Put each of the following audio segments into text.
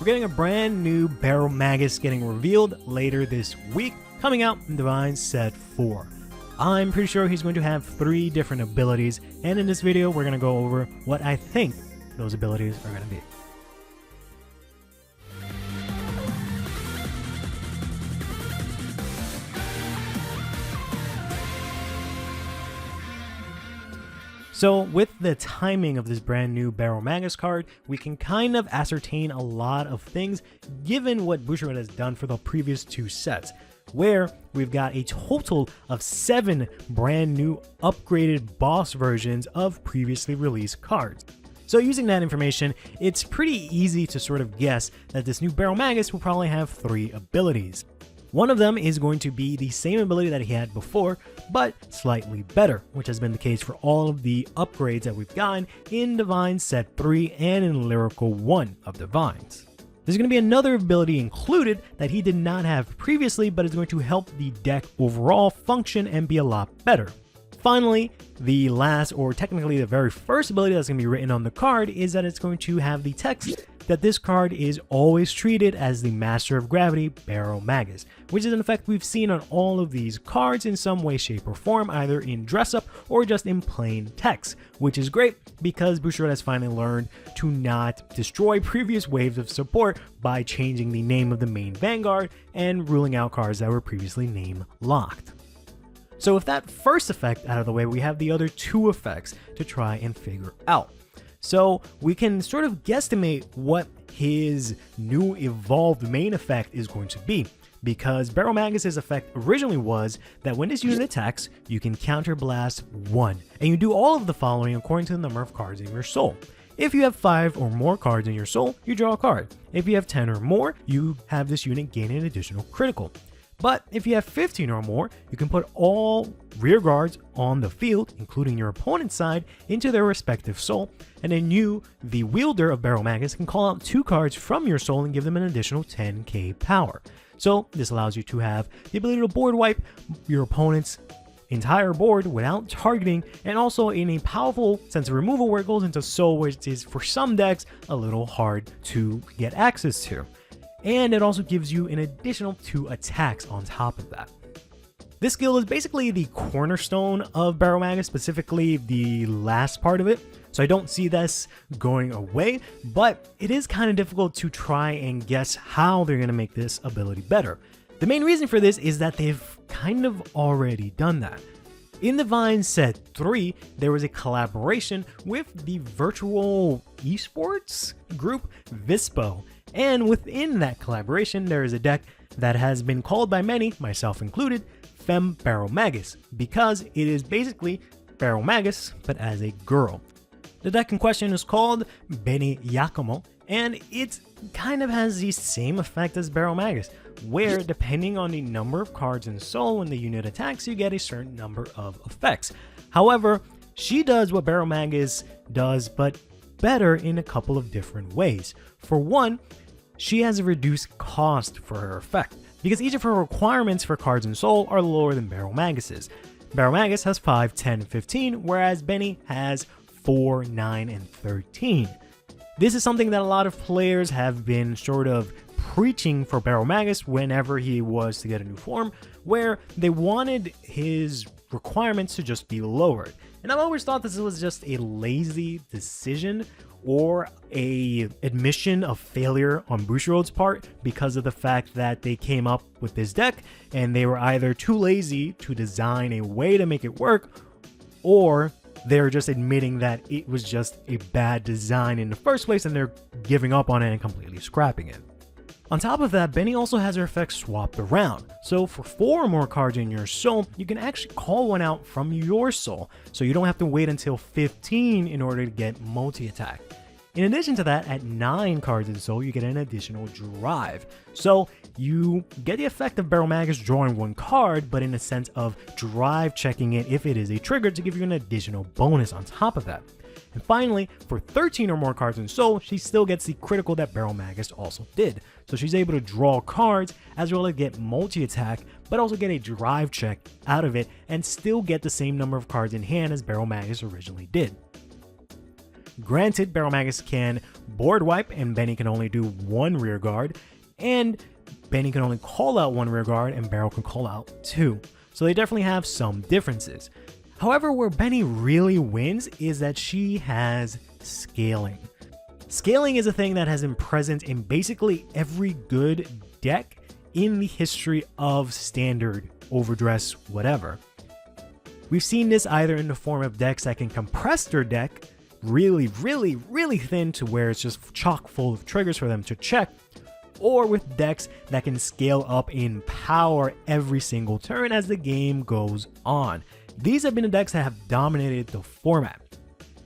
we're getting a brand new Baromagnes getting revealed later this week, coming out in Divine Set 4. I'm pretty sure he's going to have 3 different abilities, and in this video we're going to go over what I think those abilities are going to be. So with the timing of this brand new Baromagnes card, we can kind of ascertain a lot of things given what Bushiroad has done for the previous 2 sets, where we've got a total of 7 brand new upgraded boss versions of previously released cards. So using that information, it's pretty easy to sort of guess that this new Baromagnes will probably have 3 abilities. One of them is going to be the same ability that he had before, but slightly better, which has been the case for all of the upgrades that we've gotten in Divine Set 3 and in Lyrical 1 of Divines. There's going to be another ability included that he did not have previously, but is going to help the deck overall function and be a lot better. Finally, the last, or technically the very first ability that's going to be written on the card is that it's going to have the text that this card is always treated as the Master of Gravity Baromagnes, which is an effect we've seen on all of these cards in some way, shape, or form, either in dress up or just in plain text, which is great because Bushiroad has finally learned to not destroy previous waves of support by changing the name of the main Vanguard and ruling out cards that were previously name locked. So with that first effect out of the way, we have the other 2 effects to try and figure out. So we can sort of guesstimate what his new evolved main effect is going to be, because Baromagnes' effect originally was that when this unit attacks, you can counterblast 1, and you do all of the following according to the number of cards in your soul. If you have 5 or more cards in your soul, you draw a card. If you have 10 or more, you have this unit gain an additional critical. But if you have 15 or more, you can put all rear guards on the field, including your opponent's side, into their respective soul, and then you, the wielder of Baromagnes, can call out 2 cards from your soul and give them an additional 10k power. So this allows you to have the ability to board wipe your opponent's entire board without targeting, and also in a powerful sense of removal where it goes into soul, which is for some decks a little hard to get access to. And it also gives you an additional 2 attacks on top of that. This skill is basically the cornerstone of Baromagnes, specifically the last part of it, so I don't see this going away, but it is kind of difficult to try and guess how they're going to make this ability better. The main reason for this is that they've kind of already done that. In Divine Set 3, there was a collaboration with the virtual esports group Vispo, and within that collaboration, there is a deck that has been called by many, myself included, Femme Baromagnes, because it is basically Baromagnes, but as a girl. The deck in question is called Bene Giacomo, and it kind of has the same effect as Baromagnes, where depending on the number of cards in soul when the unit attacks, you get a certain number of effects. However, she does what Baromagnes does, but better in a couple of different ways. For one, she has a reduced cost for her effect, because each of her requirements for cards in soul are lower than Baromagnes'. Baromagnes has 5, 10, and 15, whereas Benny has 4, 9, and 13. This is something that a lot of players have been sort of preaching for Baromagnes whenever he was to get a new form, where they wanted his requirements to just be lowered. And I've always thought this was just a lazy decision or a admission of failure on Bushiroad's part because of the fact that they came up with this deck and they were either too lazy to design a way to make it work, or they're just admitting that it was just a bad design in the first place and they're giving up on it and completely scrapping it. On top of that, Benny also has her effects swapped around. So for 4 or more cards in your soul, you can actually call one out from your soul, so you don't have to wait until 15 in order to get multi-attack. In addition to that, at 9 cards in soul, you get an additional drive. So you get the effect of Baromagnes drawing 1 card, but in a sense of drive checking it if it is a trigger to give you an additional bonus on top of that. And finally, for 13 or more cards in soul, she still gets the critical that Baromagnes also did. So she's able to draw cards as well as get multi-attack, but also get a drive check out of it and still get the same number of cards in hand as Baromagnes originally did. Granted, Baromagnes can board wipe and Benny can only do one rear guard, and Benny can only call out one rear guard and Baro can call out two. So they definitely have some differences. However, where Benny really wins is that she has scaling. Scaling is a thing that has been present in basically every good deck in the history of standard, overdress, whatever. We've seen this either in the form of decks that can compress their deck really thin to where it's just chock full of triggers for them to check, or with decks that can scale up in power every single turn as the game goes on. These have been the decks that have dominated the format.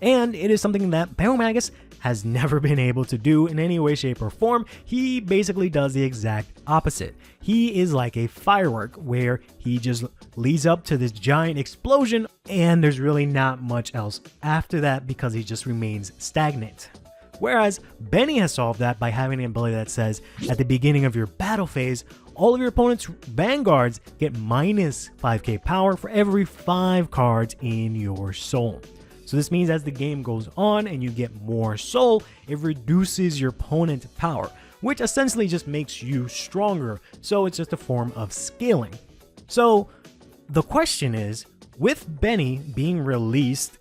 And it is something that Baromagnes has never been able to do in any way, shape, or form. He basically does the exact opposite. He is like a firework where he just leads up to this giant explosion and there's really not much else after that because he just remains stagnant. Whereas Benny has solved that by having an ability that says at the beginning of your battle phase, all of your opponent's vanguards get minus 5k power for every 5 cards in your soul. So this means as the game goes on and you get more soul, it reduces your opponent's power, which essentially just makes you stronger. So it's just a form of scaling. So the question is, with Benny being released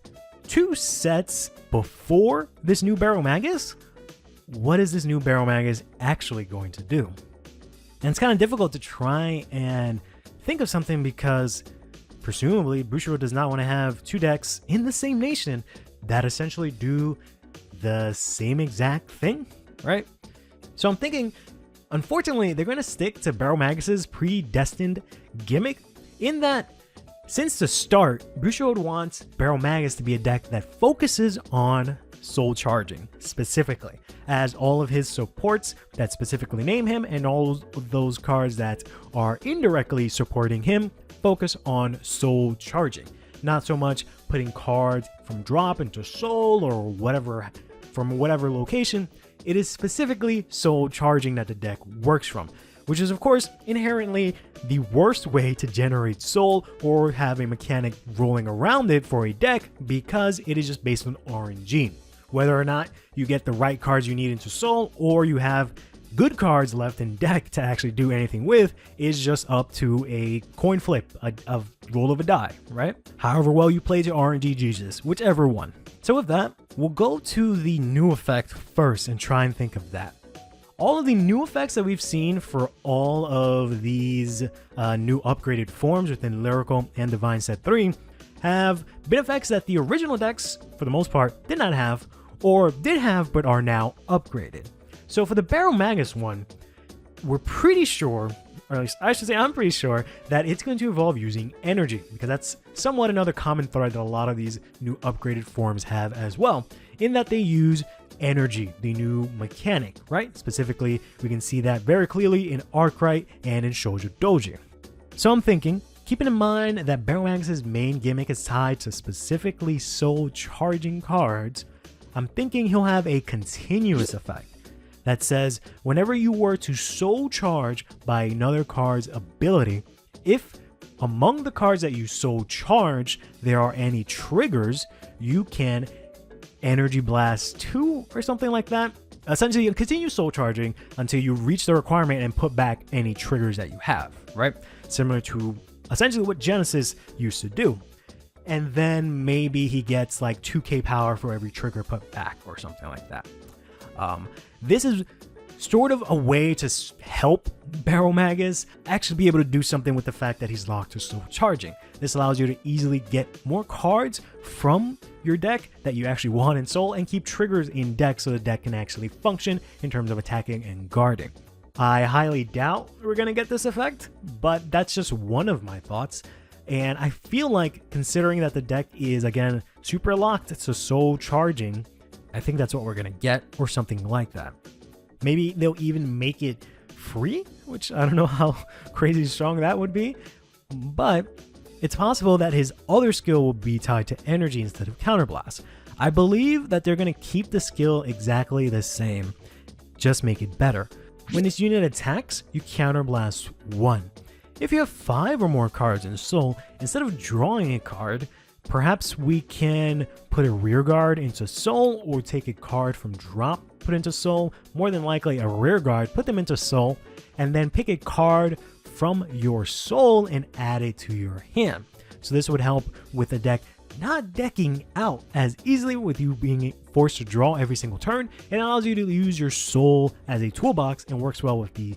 2 sets before this new Baromagnes, what is this new Baromagnes actually going to do? And it's kind of difficult to try and think of something because presumably Bushiroad does not want to have 2 decks in the same nation that essentially do the same exact thing, right? So I'm thinking, unfortunately, they're going to stick to Baromagnes' predestined gimmick in that since the start, Bushiroad wants Baromagnes to be a deck that focuses on soul charging specifically, as all of his supports that specifically name him and all of those cards that are indirectly supporting him focus on soul charging. Not so much putting cards from drop into soul or whatever from whatever location. It is specifically soul charging that the deck works from, which is of course inherently the worst way to generate soul or have a mechanic rolling around it for a deck because it is just based on RNG. Whether or not you get the right cards you need into soul or you have good cards left in deck to actually do anything with is just up to a coin flip, a roll of a die, right? However well you play to RNG Jesus, whichever one. So with that, we'll go to the new effect first and try and think of that. All of the new effects that we've seen for all of these new upgraded forms within Lyrical and Divine Set 3 have been effects that the original decks, for the most part, did not have, or did have but are now upgraded. So for the Baromagnes one, we're pretty sure, or at least I should say I'm pretty sure, that it's going to evolve using energy, because that's somewhat another common thread that a lot of these new upgraded forms have as well, in that they use energy, the new mechanic, right? Specifically, we can see that very clearly in Arkwright and in Shoujo Doji. So I'm thinking, keeping in mind that Baromagnes' main gimmick is tied to specifically soul charging cards, I'm thinking he'll have a continuous effect that says whenever you were to soul charge by another card's ability, if among the cards that you soul charge there are any triggers, you can Energy Blast 2 or something like that. Essentially, you continue soul charging until you reach the requirement and put back any triggers that you have, right? Similar to essentially what Genesis used to do. And then maybe he gets like 2k power for every trigger put back or something like that. This is sort of a way to help Baromagnes actually be able to do something with the fact that he's locked to soul charging. This allows you to easily get more cards from your deck that you actually want in soul and keep triggers in deck so the deck can actually function in terms of attacking and guarding. I highly doubt we're going to get this effect, but that's just one of my thoughts. And I feel like, considering that the deck is, again, super locked to soul charging, I think that's what we're going to get, or something like that. Maybe they'll even make it free, which I don't know how crazy strong that would be, but it's possible that his other skill will be tied to energy instead of counterblast. I believe that they're going to keep the skill exactly the same, just make it better. When this unit attacks, you counterblast 1. If you have 5 or more cards in soul, instead of drawing a card Perhaps we can put a rear guard into soul, or take a card from drop, put into soul. More than likely a rear guard, put them into soul, and then pick a card from your soul and add it to your hand. So this would help with the deck not decking out as easily with you being forced to draw every single turn. It allows you to use your soul as a toolbox and works well with the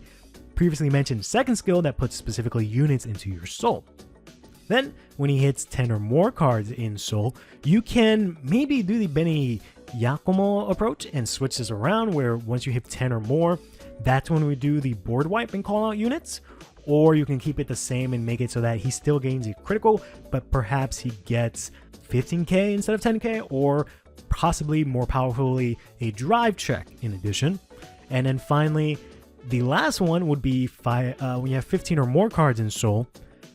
previously mentioned second skill that puts specifically units into your soul. Then, when he hits 10 or more cards in soul, you can maybe do the Benny Yakumo approach and switch this around, where once you hit 10 or more, that's when we do the board wipe and call out units. Or you can keep it the same and make it so that he still gains a critical, but perhaps he gets 15k instead of 10k, or possibly more powerfully a drive check in addition. And then finally, the last one would be when you have 15 or more cards in soul.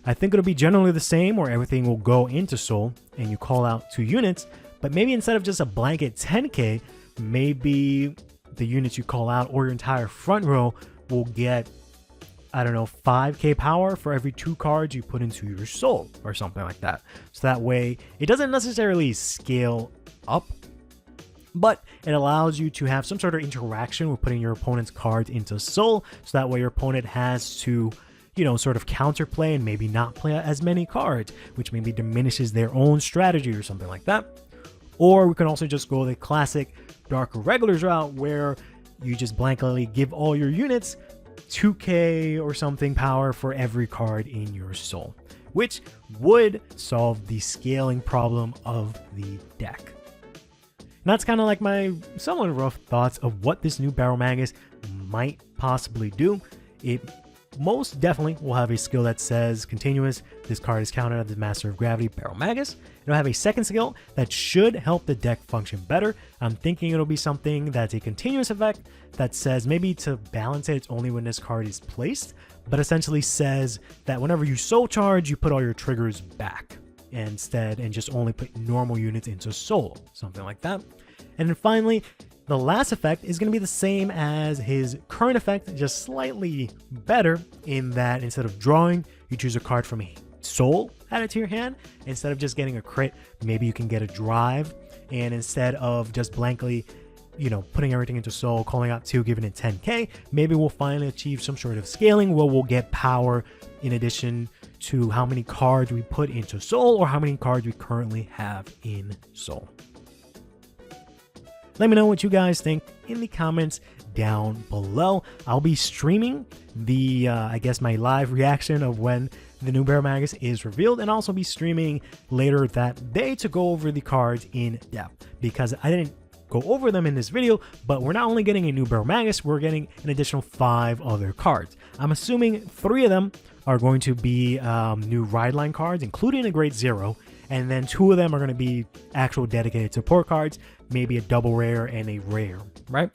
I think it'll be generally the same, where everything will go into soul and you call out 2 units, but maybe instead of just a blanket 10k, maybe the units you call out or your entire front row will get, I don't know, 5k power for every 2 cards you put into your soul or something like that. So that way it doesn't necessarily scale up, but it allows you to have some sort of interaction with putting your opponent's cards into soul. So that way your opponent has to, sort of counterplay and maybe not play as many cards, which maybe diminishes their own strategy or something like that. Or we can also just go the classic Dark Regulars route, where you just blankly give all your units 2k or something power for every card in your soul, which would solve the scaling problem of the deck. And that's kind of like my somewhat rough thoughts of what this new Baromagnes might possibly do. It most definitely will have a skill that says continuous. This card is counted as the Master of Gravity Baromagnes. It'll have a second skill that should help the deck function better. I'm thinking it'll be something that's a continuous effect that says, maybe to balance it, it's only when this card is placed, but essentially says that whenever you soul charge, you put all your triggers back instead and just only put normal units into soul, something like that. And then finally, the last effect is going to be the same as his current effect, just slightly better in that instead of drawing, you choose a card from a soul added to your hand. Instead of just getting a crit, maybe you can get a drive. And instead of just blankly, putting everything into soul, calling out 2, giving it 10k, maybe we'll finally achieve some sort of scaling where we'll get power in addition to how many cards we put into soul or how many cards we currently have in soul. Let me know what you guys think in the comments down below. I'll be streaming the, my live reaction of when the new Baromagnes is revealed, and also be streaming later that day to go over the cards in depth, because I didn't go over them in this video, but we're not only getting a new Baromagnes, we're getting an additional 5 other cards. I'm assuming 3 of them are going to be new ride line cards, including a Great Zero, and then 2 of them are going to be actual dedicated support cards, maybe a double rare and a rare, right?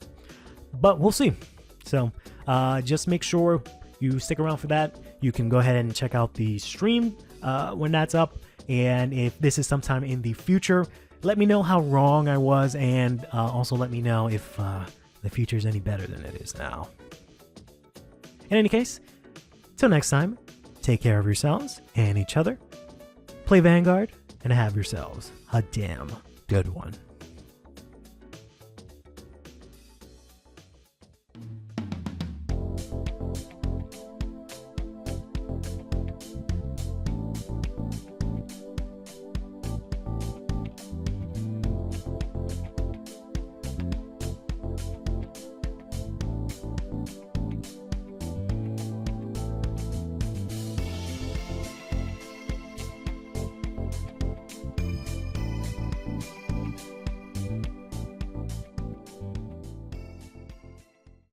But we'll see. So just make sure you stick around for that. You can go ahead and check out the stream when that's up. And if this is sometime in the future, let me know how wrong I was, and also let me know if the future is any better than it is now. In any case, till next time, take care of yourselves and each other. Play Vanguard and have yourselves a damn good one.